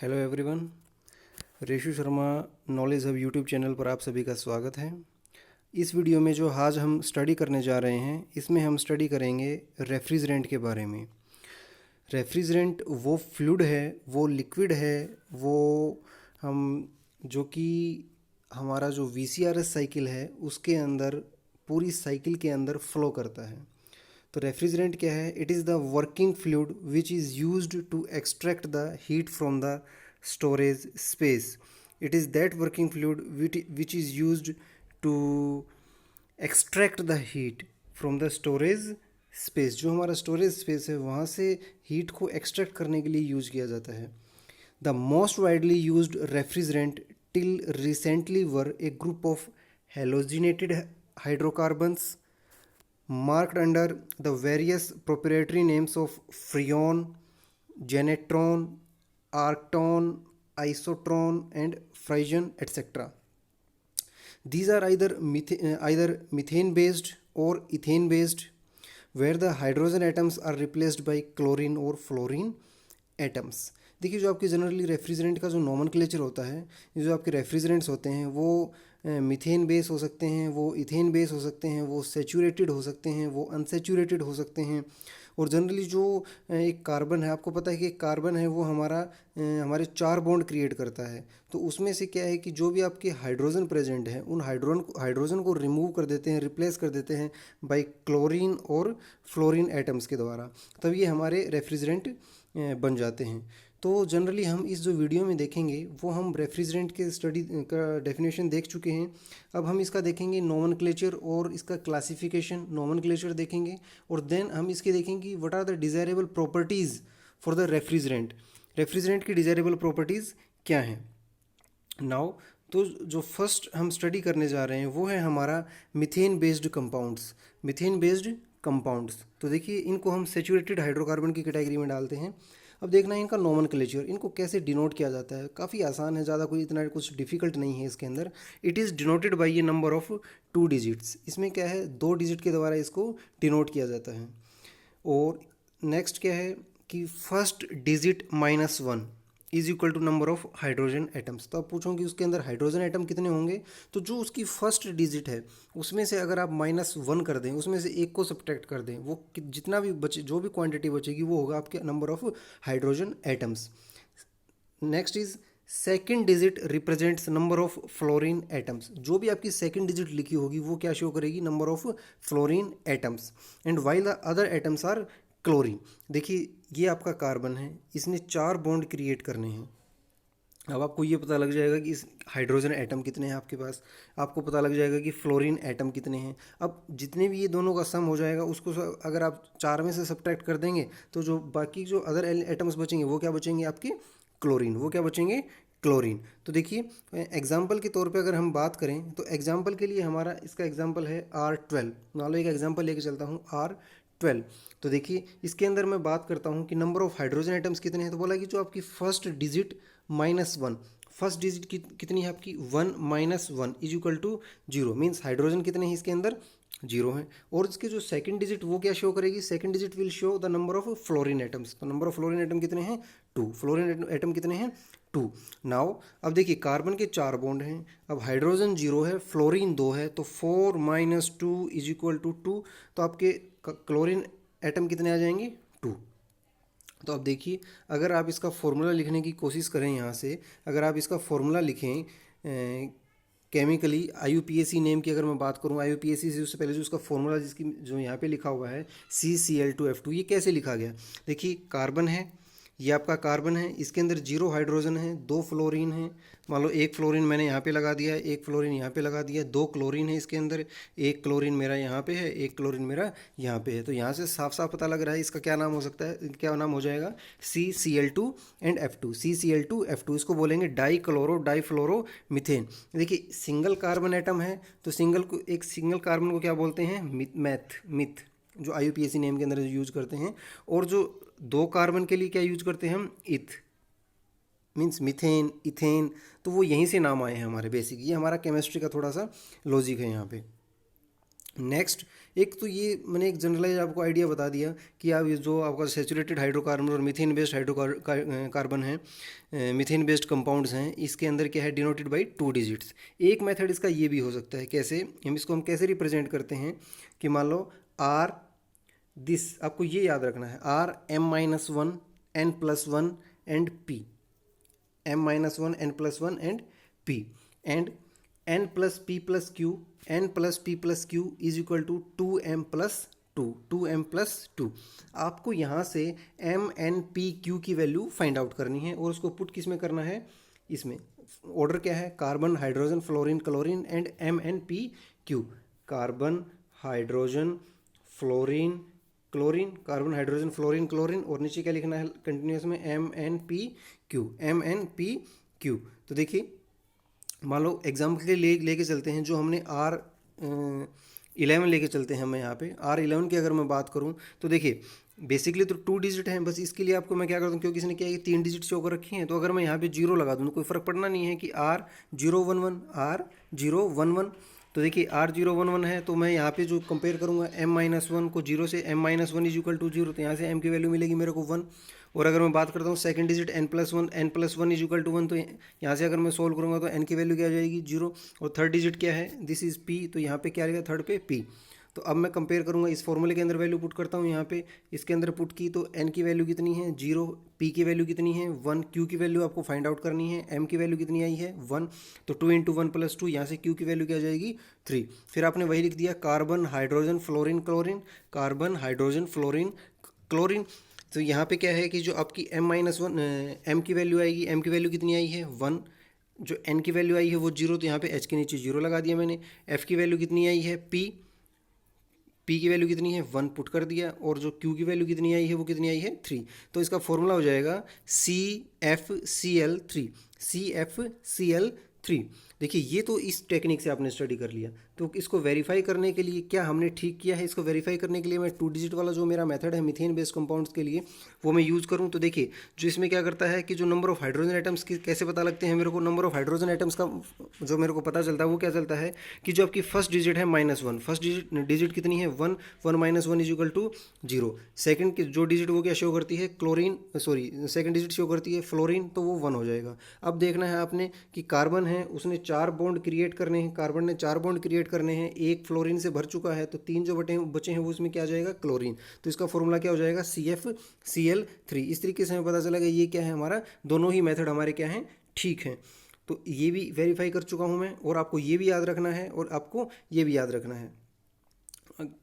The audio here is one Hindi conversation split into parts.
Hello everyone, Reshu Sharma knowledge hub YouTube channel पर आप सभी का स्वागत है। इस वीडियो में जो आज हम स्टडी करने जा रहे हैं, इसमें हम स्टडी करेंगे रेफ्रिजरेंट के बारे में। रेफ्रिजरेंट वो फ्लूइड है, वो लिक्विड है, वो हम जो कि हमारा जो वीसीआरएस साइकिल है उसके अंदर, पूरी साइकिल के अंदर फ्लो करता है। तो रेफ्रिजरेंट क्या है? It is the working fluid which is used to extract the heat from the storage space. It is that working fluid which is used to extract the heat from the storage space. जो हमारा स्टोरेज स्पेस है वहाँ से हीट को एक्सट्रैक्ट करने के लिए यूज किया जाता है। The most widely used refrigerant till recently were A group of halogenated hydrocarbons marked under the various proprietary names of freon, genetron, arcton, isotron, and fission, etc. These are either methane based or ethane based, where the hydrogen atoms are replaced by chlorine or fluorine atoms. देखिए, जो आपके जनरली रेफ्रिजरेंट का जो नॉमनक्लेचर होता है, ये जो आपके रेफ्रिजरेंट्स होते हैं वो मीथेन बेस हो सकते हैं, वो इथेन बेस हो सकते हैं, वो सेचूरेटेड हो सकते हैं, वो अनसेचूरेटेड हो सकते हैं। और जनरली जो एक कार्बन है, आपको पता है कि एक कार्बन है वो हमारे 4 बॉन्ड क्रिएट करता है। तो उसमें से क्या है कि जो भी आपके हाइड्रोजन प्रेजेंट हैं उन हाइड्रोजन को रिमूव कर देते हैं, रिप्लेस कर देते हैं बाय क्लोरीन और फ्लोरीन एटम्स के द्वारा, तब ये हमारे रेफ्रिजरेंट बन जाते हैं। तो जनरली हम इस जो वीडियो में देखेंगे वो हम रेफ्रिजरेंट के स्टडी का डेफिनेशन देख चुके हैं। अब हम इसका देखेंगे नोमेनक्लेचर और इसका क्लासिफिकेशन। नोमेनक्लेचर देखेंगे और देन हम इसके देखेंगे what are the desirable properties for the refrigerant. Refrigerant की डिज़ायरेबल प्रॉपर्टीज़ क्या हैं नाउ। तो जो फर्स्ट हम स्टडी करने जा रहे हैं वो है हमारा methane based compounds. Methane based compounds, तो देखिए इनको हम सेचुरेटेड हाइड्रोकार्बन की कैटेगरी में डालते हैं। अब देखना है इनका नोमेनक्लेचर, इनको कैसे डिनोट किया जाता है। काफ़ी आसान है, ज़्यादा कोई इतना कुछ डिफिकल्ट नहीं है इसके अंदर। It is denoted by A number of 2 digits. इसमें क्या है, 2 डिजिट के द्वारा इसको डिनोट किया जाता है। और नेक्स्ट क्या है कि first digit -1 is equal to number of hydrogen atoms. तो आप पूछोगे उसके अंदर हाइड्रोजन एटम कितने होंगे, तो जो उसकी फर्स्ट डिजिट है उसमें से अगर आप -1 कर दें, उसमें से एक को सब्ट्रैक्ट कर दें, वो जितना भी बचे, जो भी क्वांटिटी बचेगी वो होगा आपके number of hydrogen atoms. Next is second digit represents number of fluorine atoms. जो भी आपकी सेकेंड डिजिट लिखी होगी वो क्या शो करेगी, number of fluorine atoms. And while the other atoms are chlorine. देखिए ये आपका कार्बन है, इसने 4 बॉन्ड क्रिएट करने हैं। अब आपको ये पता लग जाएगा कि इस हाइड्रोजन एटम कितने हैं आपके पास, आपको पता लग जाएगा कि फ्लोरीन एटम कितने हैं। अब जितने भी ये दोनों का सम हो जाएगा उसको अगर आप 4 में से सब्ट्रैक्ट कर देंगे तो जो बाकी जो अदर एटम्स बचेंगे वो क्या बचेंगे आपके, क्लोरीन। वो क्या बचेंगे, क्लोरीन। तो देखिए एग्जाम्पल के तौर पे अगर हम बात करें तो एग्जाम्पल के लिए हमारा इसका एग्जाम्पल है R12। मान लो एक एग्जाम्पल लेके चलता हूँ R12। तो देखिए इसके अंदर मैं बात करता हूँ कि नंबर ऑफ हाइड्रोजन एटम्स कितने हैं। तो बोला कि जो आपकी फर्स्ट डिजिट -1, फर्स्ट डिजिट कितनी है आपकी 1 -1 is equal to 0, means hydrogen कितने हैं इसके अंदर, 0 हैं। और इसके जो सेकंड डिजिट वो क्या शो करेगी, second digit will show the number of fluorine atoms. तो नंबर ऑफ फ्लोरीन एटम कितने हैं, 2। फ्लोरीन एटम कितने हैं, 2। नाउ अब देखिए कार्बन के 4 बॉन्ड हैं, अब हाइड्रोजन 0 है, फ्लोरीन 2 है, तो 4 - 2 इज इक्वल टू 2। तो आपके क्लोरीन एटम कितने आ जाएंगे, 2। तो अब देखिए अगर आप इसका फॉर्मूला लिखने की कोशिश करें, यहाँ से अगर आप इसका फॉर्मूला लिखें केमिकली IUPAC नेम की अगर मैं बात करूँ, IUPAC से उससे पहले जो उसका फॉर्मूला जिसकी जो यहाँ पे लिखा हुआ है CCl2F2, ये कैसे लिखा गया। देखिए कार्बन है, ये आपका कार्बन है, इसके अंदर 0 हाइड्रोजन है, 2 फ्लोरीन है। मान लो एक फ्लोरीन मैंने यहाँ पे लगा दिया है, एक फ्लोरीन यहाँ पे लगा दिया है, 2 क्लोरीन है इसके अंदर, एक क्लोरीन मेरा यहाँ पे है, एक क्लोरीन मेरा यहाँ पे है। तो यहाँ से साफ साफ पता लग रहा है इसका क्या नाम हो सकता है, क्या नाम हो जाएगा, CCl2 एंड F2। CCl2F2 इसको बोलेंगे डाईफ्लोरो मीथेन। देखिए सिंगल कार्बन एटम है तो एक सिंगल कार्बन को क्या बोलते हैं, मिथ, जो IUPAC नेम के अंदर यूज करते हैं। और जो 2 कार्बन के लिए क्या यूज करते हैं हम, इथ, मीन्स मीथेन, इथेन। तो वो यहीं से नाम आए हैं हमारे बेसिक। ये हमारा केमिस्ट्री का थोड़ा सा लॉजिक है यहाँ पे। नेक्स्ट एक तो ये मैंने एक जनरलाइज आपको आइडिया बता दिया कि आप ये जो आपका सेचुरेटेड हाइड्रोकार्बन और मीथेन बेस्ड हाइड्रोकार्बन है, मीथेन बेस्ड कंपाउंड्स हैं, इसके अंदर क्या है डिनोटेड बाई 2 डिजिट्स। एक मेथड इसका ये भी हो सकता है, कैसे हम कैसे रिप्रेजेंट करते हैं कि मान लो आर दिस, आपको ये याद रखना है are m-1 n+1 and p, m-1 n+1 and p and n plus p plus q, n plus p plus q is equal to 2m plus 2 आपको यहाँ से m n p q की वैल्यू फाइंड आउट करनी है और उसको पुट किस में करना है, इसमें ऑर्डर क्या है carbon hydrogen fluorine chlorine and m n p q, carbon hydrogen fluorine chlorine, carbon hydrogen fluorine chlorine, और नीचे क्या लिखना है कंटिन्यूस में MnP_Q। तो देखिए मान लो एग्जाम्पल के लिए लेके चलते हैं, जो हमने R11 लेके चलते हैं, मैं यहाँ पे R11 की अगर मैं बात करूँ तो देखिए बेसिकली तो 2 डिजिट हैं, बस इसके लिए आपको मैं क्या करता हूँ, क्योंकि इसने क्या है 3 डिजिट शो कर रखी हैं, तो अगर मैं यहाँ पे 0 लगा दूँ तो कोई फ़र्क पड़ना नहीं है कि R011 तो देखिए R011 है, तो मैं यहाँ पे जो कंपेयर करूँगा m-1 को 0 से, m-1 इज इक्वल टू 0, तो यहाँ से m की वैल्यू मिलेगी मेरे को 1। और अगर मैं बात करता हूँ second digit n+1 is equal to 1, तो यहाँ से अगर मैं सोल्व करूँगा तो n की वैल्यू क्या आ जाएगी 0। और थर्ड डिजिट क्या है, दिस इज़ p, तो यहाँ पे क्या आएगा थर्ड पे p। तो अब मैं कंपेयर करूँगा, इस फॉर्मूले के अंदर वैल्यू पुट करता हूँ, यहाँ पे इसके अंदर पुट की, तो n की वैल्यू कितनी है 0, p की वैल्यू कितनी है 1, q की वैल्यू आपको फाइंड आउट करनी है, m की वैल्यू कितनी आई है 1, तो 2 × 1 + 2, यहाँ से q की वैल्यू क्या आ जाएगी 3। फिर आपने वही लिख दिया carbon hydrogen fluorine chlorine, carbon hydrogen fluorine chlorine. तो यहाँ पे क्या है कि जो आपकी m-1 m की वैल्यू आएगी, m की वैल्यू कितनी आई है 1, जो n की वैल्यू आई है वो 0, तो यहाँ पे h के नीचे 0 लगा दिया मैंने। f की वैल्यू कितनी आई है p की वैल्यू कितनी है 1 पुट कर दिया, और जो q की वैल्यू कितनी आई है वो कितनी आई है 3। तो इसका फॉर्मूला हो जाएगा CFCl3। देखिए ये तो इस टेक्निक से आपने स्टडी कर लिया, तो इसको वेरीफाई करने के लिए क्या हमने ठीक किया है, इसको वेरीफाई करने के लिए मैं 2 डिजिट वाला जो मेरा मेथड है मीथेन बेस्ड कंपाउंड्स के लिए वो मैं यूज़ करूं। तो देखिए जो इसमें क्या करता है कि जो नंबर ऑफ हाइड्रोजन एटम्स की कैसे पता लगते हैं मेरे को, नंबर ऑफ हाइड्रोजन एटम्स का जो मेरे को पता चलता है वो क्या चलता है कि जो आपकी फर्स्ट डिजिट है -1, फर्स्ट डिजिट कितनी है 1, 1 - 1 इज इक्वल टू 0। सेकेंड की जो डिजिट वो क्या शो करती है सेकेंड डिजिट शो करती है फ्लोरीन, तो वो 1 हो जाएगा। अब देखना है आपने कि कार्बन है उसने 4 बॉन्ड क्रिएट करने हैं, कार्बन ने 4 बॉन्ड क्रिएट करने हैं, एक फ्लोरीन से भर चुका है, तो 3 जो बचे हैं वो उसमें क्या आ जाएगा क्लोरीन, तो इसका फॉर्मूला क्या हो जाएगा CFCl3। इस तरीके से हमें पता चला कि ये क्या है हमारा, दोनों ही मेथड हमारे क्या हैं ठीक हैं। तो ये भी वेरीफाई कर चुका हूँ मैं, और आपको ये भी याद रखना है और आपको ये भी याद रखना है।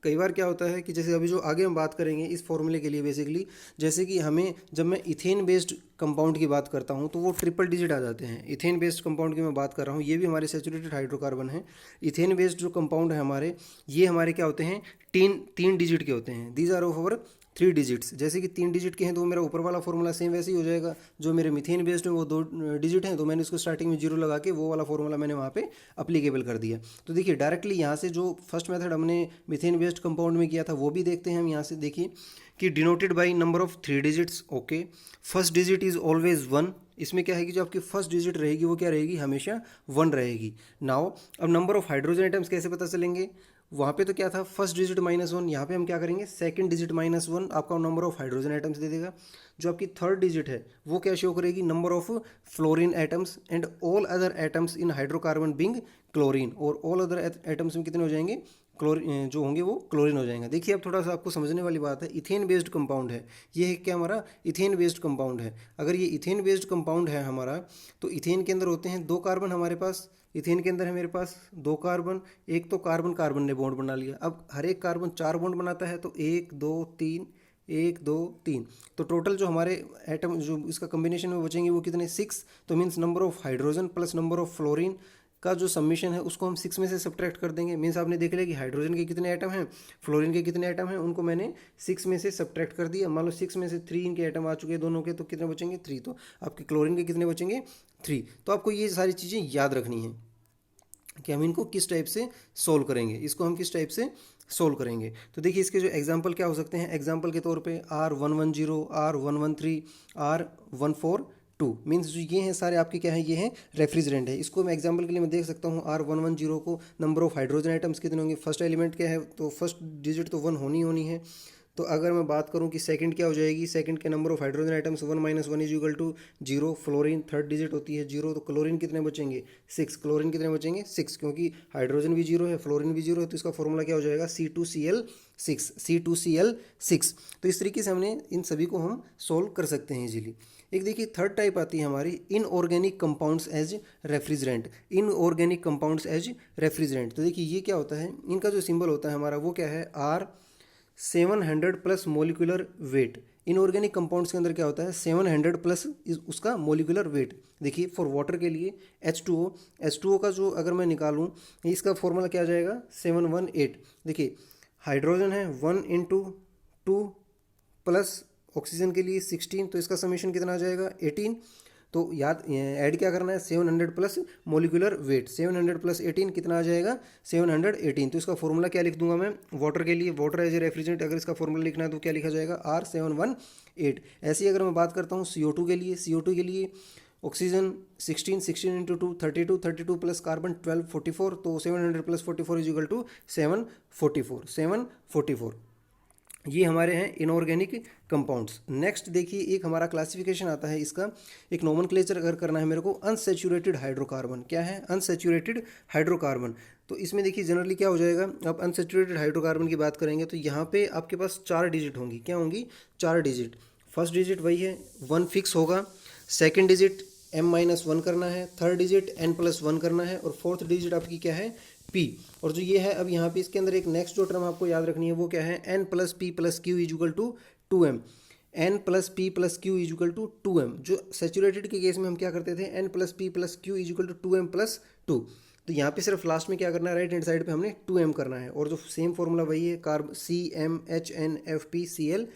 कई बार क्या होता है कि जैसे अभी जो आगे हम बात करेंगे इस फॉर्मूले के लिए, बेसिकली जैसे कि हमें जब मैं इथेन बेस्ड कंपाउंड की बात करता हूं तो वो ट्रिपल डिजिट आ जाते हैं। इथेन बेस्ड कंपाउंड की मैं बात कर रहा हूं, ये भी हमारे सैचुरेटेड हाइड्रोकार्बन है। इथेन बेस्ड जो कंपाउंड है हमारे, ये हमारे क्या होते हैं, तीन डिजिट के होते हैं। These are of our 3 digits. जैसे कि 3 डिजिट के हैं तो मेरा ऊपर वाला फॉर्मूला सेम वैसे ही हो जाएगा। जो मेरे मीथेन बेस्ड है वो 2 डिजिट हैं, तो मैंने उसको स्टार्टिंग में 0 लगा के वो वाला फॉर्मूला मैंने वहाँ पे अप्लीकेबल कर दिया। तो देखिए डायरेक्टली यहाँ से जो फर्स्ट मेथड हमने मीथेन बेस्ड कंपाउंड में किया था वो भी देखते हैं हम। यहाँ से देखिए कि denoted by number of 3 digits. Okay, first digit is always 1। इसमें क्या है कि जो आपकी फर्स्ट डिजिट रहेगी वो क्या रहेगी, हमेशा 1 रहेगी। नाउ अब नंबर ऑफ हाइड्रोजन आइटम्स कैसे पता चलेंगे, वहाँ पे तो क्या था फर्स्ट डिजिट -1, यहाँ पे हम क्या करेंगे सेकंड डिजिट -1 आपका नंबर ऑफ हाइड्रोजन आइटम्स दे देगा। जो आपकी थर्ड डिजिट है वो क्या शो करेगी, number of fluorine atoms and all other atoms in hydrocarbon being chlorine, और ऑल अदर एटम्स में कितने हो जाएंगे, क्लोरीन जो होंगे वो क्लोरीन हो जाएंगे। देखिए अब थोड़ा सा आपको समझने वाली बात है, इथेन बेस्ड कंपाउंड है ये, है क्या हमारा इथेन बेस्ड कंपाउंड है। अगर ये इथेन बेस्ड कंपाउंड है हमारा, तो इथेन के अंदर होते हैं 2 कार्बन हमारे पास। इथेन के अंदर है मेरे पास 2 कार्बन, एक तो कार्बन ने बॉन्ड बना लिया। अब हर एक कार्बन 4 बॉन्ड बनाता है, तो 1 2 3 1 2 3, तो टोटल जो हमारे एटम जो इसका कम्बिनेशन में बचेंगे वो कितने 6। तो means number of hydrogen plus number of fluorine का जो सबमिशन है उसको हम 6 में से सब्ट्रैक्ट कर देंगे। मीन्स आपने देख लिया कि हाइड्रोजन के कितने एटम हैं, फ्लोरीन के कितने एटम हैं, उनको मैंने 6 में से सब्ट्रैक्ट कर दिया। मान लो 6 में से 3 इनके एटम आ चुके हैं दोनों के, तो कितने बचेंगे 3। तो आपके क्लोरीन के कितने बचेंगे 3। तो आपको ये सारी चीज़ें याद रखनी है कि हम इनको किस टाइप से सोल्व करेंगे, इसको हम किस टाइप से सोल्व करेंगे। तो देखिए इसके जो एग्जांपल क्या हो सकते हैं, एग्जांपल के तौर पे R110, R113, R114 to. Means जो ये हैं सारे आपके क्या है, ये हैं रेफ्रिजरेंट है। इसको मैं एग्जांपल के लिए मैं देख सकता हूँ R110 को नंबर ऑफ हाइड्रोजन आइटम्स कितने होंगे, फर्स्ट एलिमेंट क्या है तो फर्स्ट डिजिट तो 1 होनी है। तो अगर मैं बात करूं कि सेकंड क्या हो जाएगी, सेकंड के number of hydrogen atoms 1 - 1 is equal to 0। Fluorine third digit होती है 0, तो क्लोरीन कितने बचेंगे 6। क्लोरीन कितने बचेंगे 6, क्योंकि हाइड्रोजन भी 0 है फ्लोरीन भी 0 है, तो इसका फॉर्मूला क्या हो जाएगा C2Cl6। C2Cl6। तो इस तरीके से हमने इन सभी को हम सोल्व कर सकते हैं इजीली। एक देखिए थर्ड टाइप आती है हमारी inorganic compounds as refrigerant. Inorganic compounds as refrigerant, तो देखिए ये क्या होता है, इनका जो सिंबल होता है हमारा वो क्या है R700 plus molecular weight. Inorganic compounds के अंदर क्या होता है 700 प्लस उसका मोलिकुलर वेट। देखिए फॉर वाटर के लिए H2O का जो अगर मैं निकालूं इसका फॉर्मूला क्या आ जाएगा 718। देखिए हाइड्रोजन है 1 × 2 प्लस ऑक्सीजन के लिए 16, तो इसका समेशन कितना आ जाएगा 18। तो याद ऐड क्या करना है 700 प्लस मोलिकुलर वेट, 700 प्लस 18 कितना आ जाएगा 718। तो इसका फॉर्मूला क्या लिख दूंगा मैं वाटर के लिए, वाटर एज ए रेफ्रिजरेंट अगर इसका फॉर्मूला लिखना है तो क्या लिखा जाएगा R718। ऐसे ही अगर मैं बात करता हूँ CO2 के लिए ऑक्सीजन 16 × 2 32 प्लस कार्बन 12 44, तो 700 प्लस 44 इज इक्वल टू 744। ये हमारे हैं इनऑर्गेनिक कंपाउंड्स। नेक्स्ट देखिए एक हमारा क्लासिफिकेशन आता है इसका, एक नोमेनक्लेचर अगर करना है मेरे को, अनसैचुरेटेड हाइड्रोकार्बन। क्या है अनसैचुरेटेड हाइड्रोकार्बन। तो इसमें देखिए जनरली क्या हो जाएगा, आप अनसैचुरेटेड हाइड्रोकार्बन की बात करेंगे तो यहाँ पे आपके पास 4 डिजिट होंगी। क्या होंगी 4 डिजिट। फर्स्ट डिजिट वही है 1 फिक्स होगा, सेकेंड डिजिट M-1 करना है, थर्ड डिजिट N+1 करना है, और फोर्थ डिजिट आपकी क्या है P। और जो ये है अब यहाँ पे इसके अंदर एक नेक्स्ट जो टर्म आपको याद रखनी है वो क्या है N+P+Q is equal to 2M। N+P+Q is equal to 2M। जो सैचुरेटेड के केस में हम क्या करते थे N+P+Q is equal to 2M+2। तो यहाँ पे सिर्फ लास्ट में क्या करना है राइट हैंड साइड पे हमने 2M करना है, और जो सेम फॉर्मूला वही है कार्ब CmHnFpCl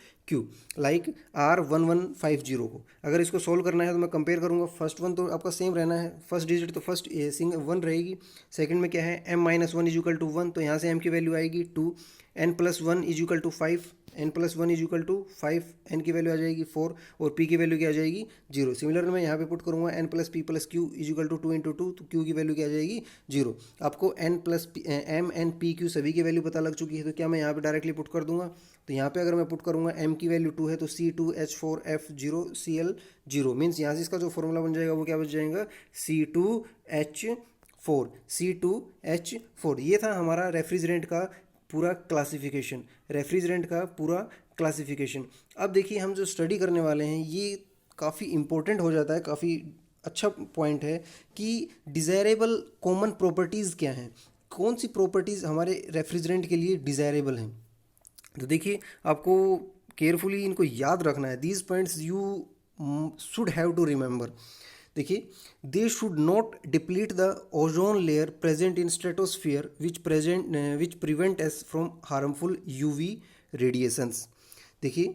लाइक R1150 को। अगर इसको सोल्व करना है तो मैं कंपेयर करूँगा, फर्स्ट वन तो आपका सेम रहना है, फर्स्ट डिजिट तो फर्स्ट सिंगल 1 रहेगी, सेकंड में क्या है M-1 इज इक्वल टू 1, तो यहाँ से M की वैल्यू आएगी 2, N+1 is equal to 5, N+1 is equal to 5, N की वैल्यू आ जाएगी 4 और P की वैल्यू क्या आ जाएगी 0। सिमिलर मैं यहाँ पे पुट करूँगा N+P+Q इज इक्वल टू 2 × 2, तो Q की वैल्यू क्या आ जाएगी 0। आपको M N P Q सभी की वैल्यू पता लग चुकी है, तो क्या मैं यहाँ पे डायरेक्टली पुट कर दूंगा। तो यहाँ पे अगर मैं पुट करूँगा M की वैल्यू 2 है तो C2H4F0Cl0, मीन्स यहाँ से इसका जो फॉर्मूला बन जाएगा वो क्या बन जाएगा C2H4। ये था हमारा रेफ्रिजरेंट का पूरा क्लासिफिकेशन। अब देखिए हम जो स्टडी करने वाले हैं ये काफ़ी इंपॉर्टेंट हो जाता है, काफ़ी अच्छा पॉइंट है कि डिज़ायरेबल कॉमन प्रॉपर्टीज़ क्या हैं, कौन सी प्रॉपर्टीज़ हमारे रेफ्रिजरेंट के लिए डिज़ायरेबल हैं। तो देखिए आपको केयरफुली इनको याद रखना है, these points you should have to remember. देखिए they should not deplete the ozone layer present in stratosphere which prevents from harmful UV radiations. देखिए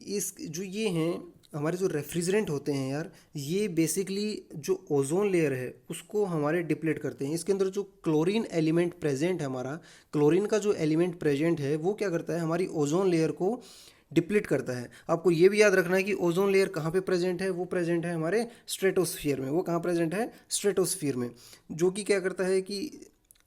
इस जो ये हैं हमारे जो रेफ्रिजरेंट होते हैं यार, ये बेसिकली जो ओजोन लेयर है उसको हमारे डिप्लीट करते हैं। इसके अंदर जो क्लोरीन एलिमेंट प्रेजेंट है, हमारा क्लोरीन का जो एलिमेंट प्रेजेंट है वो क्या करता है हमारी ओजोन लेयर को डिप्लीट करता है। आपको ये भी याद रखना है कि ओजोन लेयर कहाँ पे प्रेजेंट है, वो प्रेजेंट है हमारे स्ट्रेटोस्फियर में। वो कहाँ प्रेजेंट है स्ट्रेटोस्फियर में, जो कि क्या करता है कि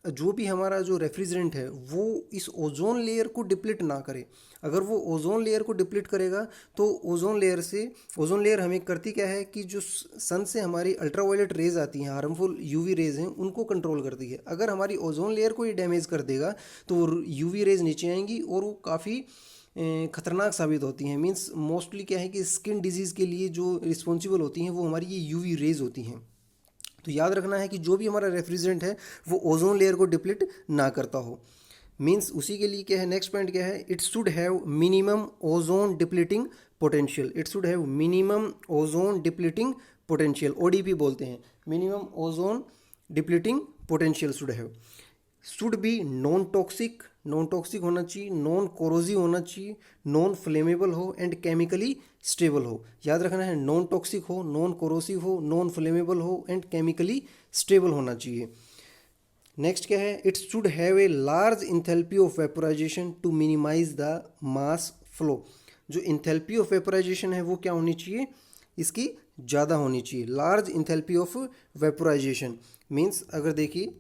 जो भी हमारा जो रेफ्रिजरेंट है वो इस ओजोन लेयर को डिप्लीट ना करे। अगर वो ओजोन लेयर को डिप्लीट करेगा तो ओजोन लेयर हमें करती क्या है कि जो सन से हमारी अल्ट्रावायलेट रेज आती हैं, हार्मफुल UV रेज हैं, उनको कंट्रोल करती है। अगर हमारी ओजोन लेयर को ही डैमेज कर देगा तो UV रेज नीचे आएंगी और वो काफ़ी खतरनाक साबित होती हैं। मीन्स मोस्टली क्या है कि स्किन डिजीज़ के लिए जो रिस्पॉन्सिबल होती हैं वो हमारी ये UV रेज होती हैं। तो याद रखना है कि जो भी हमारा रेफ्रिजरेंट है वो ओजोन लेयर को डिप्लीट ना करता हो। मीन्स उसी के लिए क्या है नेक्स्ट पॉइंट क्या है, it should have minimum ozone depleting potential. It should have minimum ozone depleting potential, ODP बोलते हैं, minimum ozone depleting potential should be non toxic होना चाहिए, नॉन कोरोजिव होना चाहिए, नॉन फ्लेमेबल हो एंड केमिकली स्टेबल हो। याद रखना है नॉन टॉक्सिक हो, नॉन कोरोसिव हो, नॉन फ्लेमेबल हो एंड केमिकली स्टेबल होना चाहिए। नेक्स्ट क्या है, it should have a large enthalpy of vaporisation to minimize the mass flow. जो इंथैल्पी ऑफ वेपोराइजेशन है वो क्या होनी चाहिए, इसकी ज़्यादा होनी चाहिए। Large enthalpy of vaporization means, अगर देखिए,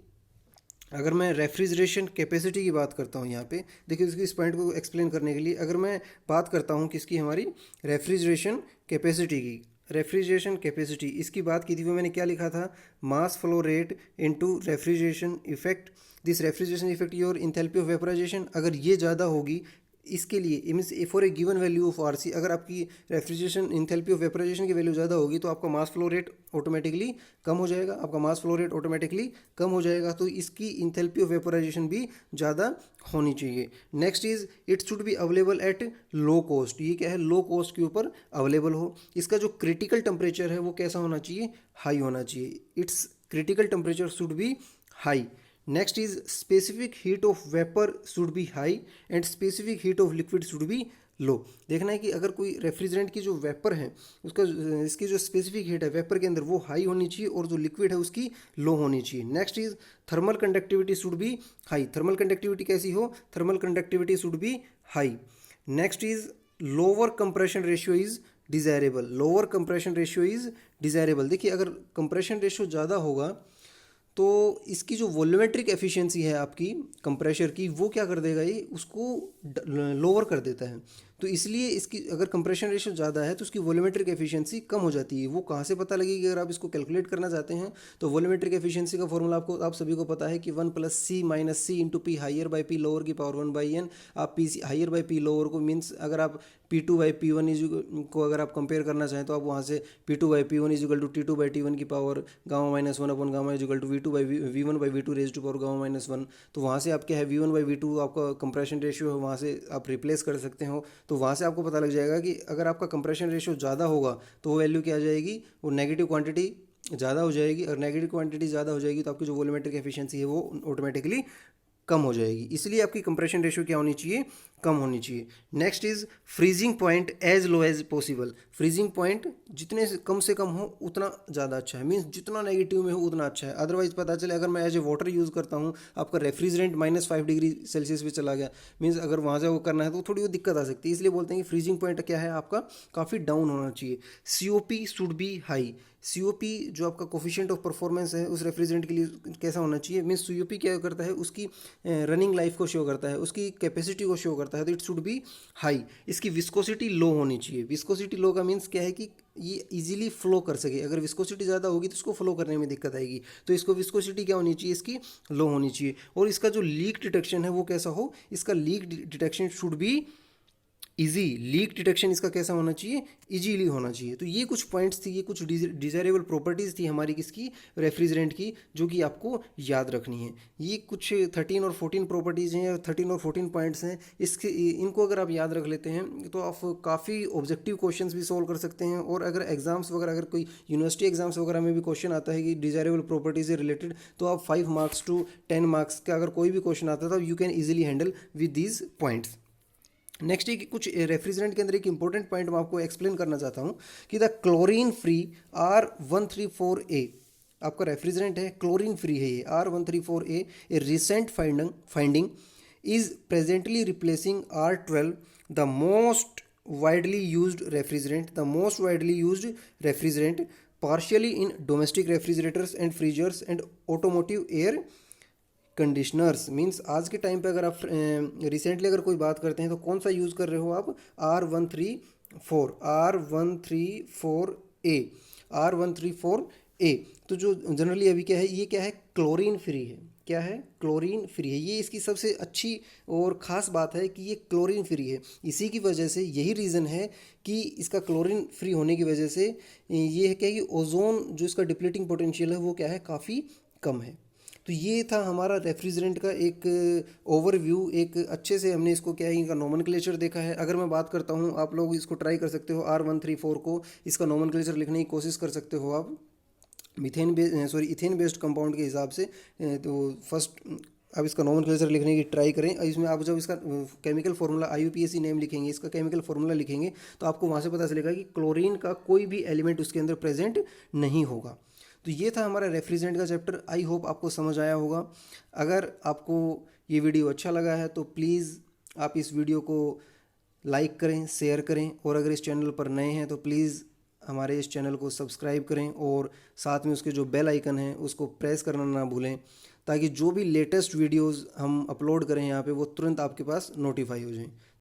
अगर मैं रेफ्रिजरेशन कैपेसिटी की बात करता हूँ यहाँ पे, देखिए इस पॉइंट को एक्सप्लेन करने के लिए अगर मैं बात करता हूँ किसकी, हमारी रेफ्रिजरेशन कैपेसिटी की, रेफ्रिजरेशन कैपेसिटी इसकी बात की थी, वो मैंने क्या लिखा था, mass flow rate into refrigeration effect, this refrigeration effect your enthalpy of vaporisation. अगर ये ज़्यादा होगी इसके लिए, means for a given value of RC, अगर आपकी रेफ्रिजरेशन इंथैल्पी ऑफ वेपोराइजेशन की वैल्यू ज़्यादा होगी तो आपका मास फ्लो रेट ऑटोमेटिकली कम हो जाएगा, आपका मास फ्लो रेट ऑटोमेटिकली कम हो जाएगा, तो इसकी इंथैल्पी ऑफ वेपोराइजेशन भी ज़्यादा होनी चाहिए। Next is it should be available at low cost, ये क्या है, लो कॉस्ट के ऊपर अवेलेबल हो। इसका जो क्रिटिकल टेम्परेचर है वो कैसा होना चाहिए, हाई होना चाहिए, its critical temperature should be high. Next is specific heat of vapour should be high and specific heat of liquid should be low. देखना है कि अगर कोई रेफ्रिजरेंट की जो वेपर है उसका, इसकी जो स्पेसिफिक हीट है वेपर के अंदर वो हाई होनी चाहिए और जो लिक्विड है उसकी लो होनी चाहिए। Next is thermal conductivity should be high, thermal conductivity कैसी हो, thermal conductivity should be high. Next is lower compression ratio is desirable, lower compression ratio is desirable. देखिए अगर कंप्रेशन रेशियो ज़्यादा होगा तो इसकी जो वॉल्यूमेट्रिक एफिशिएंसी है आपकी कंप्रेशर की, वो क्या कर देगा, ये उसको लोअर कर देता है। तो इसलिए इसकी अगर कंप्रेशन रेशियो ज़्यादा है तो उसकी वॉल्यूमेट्रिक एफिशिएंसी कम हो जाती है। वो कहाँ से पता लगेगी, अगर आप इसको कैलकुलेट करना चाहते हैं तो वॉल्यूमेट्रिक एफिशिएंसी का फॉर्मूला आपको, आप सभी को पता है कि 1 + C - C × P higher by P lower की पावर 1/n। आप P higher by P lower को मीन्स, अगर आप P2/P1 को अगर आप कंपेयर करना चाहें तो आप वहाँ से P2/P1 = T2/T1 की पावर गामा-1 upon gamma = V1/V2 raise to power गामा-1। तो वहाँ से आप क्या है, V1/V2 आपका कंप्रेशन रेशियो है, वहाँ से आप रिप्लेस कर सकते हो। तो वहाँ से आपको पता लग जाएगा कि अगर आपका कंप्रेशन रेशियो ज़्यादा होगा तो वो वैल्यू क्या आ जाएगी, वो नेगेटिव क्वांटिटी ज़्यादा हो जाएगी, और नेगेटिव क्वांटिटी ज़्यादा हो जाएगी तो आपकी जो वॉल्यूमेट्रिक एफिशिएंसी है वो ऑटोमेटिकली कम हो जाएगी। इसलिए आपकी कंप्रेशन रेशियो क्या होनी चाहिए, कम होनी चाहिए। Next is freezing point as low as possible, freezing point जितने से कम हो उतना ज़्यादा अच्छा है, मीन्स जितना नेगेटिव में हो उतना अच्छा है। अदरवाइज पता चले अगर मैं एज ए वाटर यूज़ करता हूँ, आपका रेफ्रिजरेंट -5 डिग्री सेल्सियस पे चला गया, मीन्स अगर वहाँ से वो करना है तो थोड़ी वो दिक्कत आ सकती है। इसलिए बोलते हैं कि फ्रीजिंग पॉइंट क्या है आपका, काफ़ी डाउन होना चाहिए। COP should be high, COP जो आपका कोफिशिएंट ऑफ परफॉर्मेंस है उस रेफ्रिजरेंट के लिए कैसा होना चाहिए, मीन्स COP क्या करता है, उसकी रनिंग लाइफ को शो करता है, उसकी कैपेसिटी को शो करता है, तो इट शुड बी हाई। इसकी विस्कोसिटी लो होनी चाहिए, विस्कोसिटी लो का मीन्स क्या है कि ये इजीली फ्लो कर सके। अगर विस्कोसिटी ज़्यादा होगी तो इसको फ्लो करने में दिक्कत आएगी, तो इसको विस्कोसिटी क्या होनी चाहिए, इसकी लो होनी चाहिए। और इसका जो लीक डिटेक्शन है वो कैसा हो, इसका leak detection should be easy, leak detection इसका कैसा होना चाहिए, इजीली होना चाहिए। तो ये कुछ पॉइंट्स थी, ये कुछ डिज़ायरेबल प्रॉपर्टीज़ थी हमारी किसकी, रेफ्रिजरेंट की, जो कि आपको याद रखनी है। ये कुछ 13 और 14 प्रॉपर्टीज़ हैं, 13 और 14 पॉइंट्स हैं। इसके इनको अगर आप याद रख लेते हैं तो आप काफ़ी ऑब्जेक्टिव क्वेश्चंस भी सोल्व कर सकते हैं। और अगर एग्जाम्स वगैरह, अगर कोई यूनिवर्सिटी एग्जाम्स वगैरह में भी क्वेश्चन आता है कि डिज़ायरेबल प्रॉपर्टीज़ से रिलेटेड, तो आप 5 मार्क्स टू 10 मार्क्स का अगर कोई भी क्वेश्चन आता है तो you can easily handle with these points. Next है कि कुछ रेफ्रिजरेंट के अंदर एक इंपॉर्टेंट पॉइंट मैं आपको एक्सप्लेन करना चाहता हूँ कि द क्लोरीन फ्री R134A आपका रेफ्रिजरेंट है, क्लोरीन फ्री है ये R134A, A recent finding is presently replacing R12 the most widely used refrigerant, the most widely used refrigerant partially in domestic refrigerators and freezers and automotive air conditioners. Means आज के टाइम पे अगर आप रिसेंटली अगर कोई बात करते हैं तो कौन सा यूज़ कर रहे हो आप, R134A। तो जो जनरली अभी क्या है, ये क्या है, क्लोरीन फ्री है। क्या है, क्लोरीन फ्री है। ये इसकी सबसे अच्छी और ख़ास बात है कि ये क्लोरीन फ्री है। इसी की वजह से, यही रीज़न है कि इसका क्लोरीन फ्री होने की वजह से ये है क्या कि ओजोन जो इसका डिप्लीटिंग पोटेंशियल है वो क्या है, काफ़ी कम है। तो ये था हमारा रेफ्रिजरेंट का एक ओवरव्यू, एक अच्छे से हमने इसको क्या है, इनका नोमेनक्लेचर देखा है। अगर मैं बात करता हूँ, आप लोग इसको ट्राई कर सकते हो, R134 को इसका नोमेनक्लेचर लिखने की कोशिश कर सकते हो आप इथेन बेस्ड कंपाउंड के हिसाब से। तो फर्स्ट अब इसका नोमेनक्लेचर लिखने की ट्राई करें। इसमें आप जब इसका केमिकल फार्मूला IUPAC नेम लिखेंगे, इसका केमिकल फार्मूला लिखेंगे, तो आपको वहाँ से पता चलेगा कि क्लोरीन का कोई भी एलिमेंट उसके अंदर प्रेजेंट नहीं होगा। तो ये था हमारा रेफ्रिजरेंट का चैप्टर। आई होप आपको समझ आया होगा। अगर आपको ये वीडियो अच्छा लगा है तो प्लीज़ आप इस वीडियो को लाइक करें, शेयर करें, और अगर इस चैनल पर नए हैं तो प्लीज़ हमारे इस चैनल को सब्सक्राइब करें और साथ में उसके जो बेल आइकन है उसको प्रेस करना ना भूलें, ताकि जो भी लेटेस्ट वीडियोस हम अपलोड करें यहाँ पे वो तुरंत आपके पास नोटिफाई हो जाएं।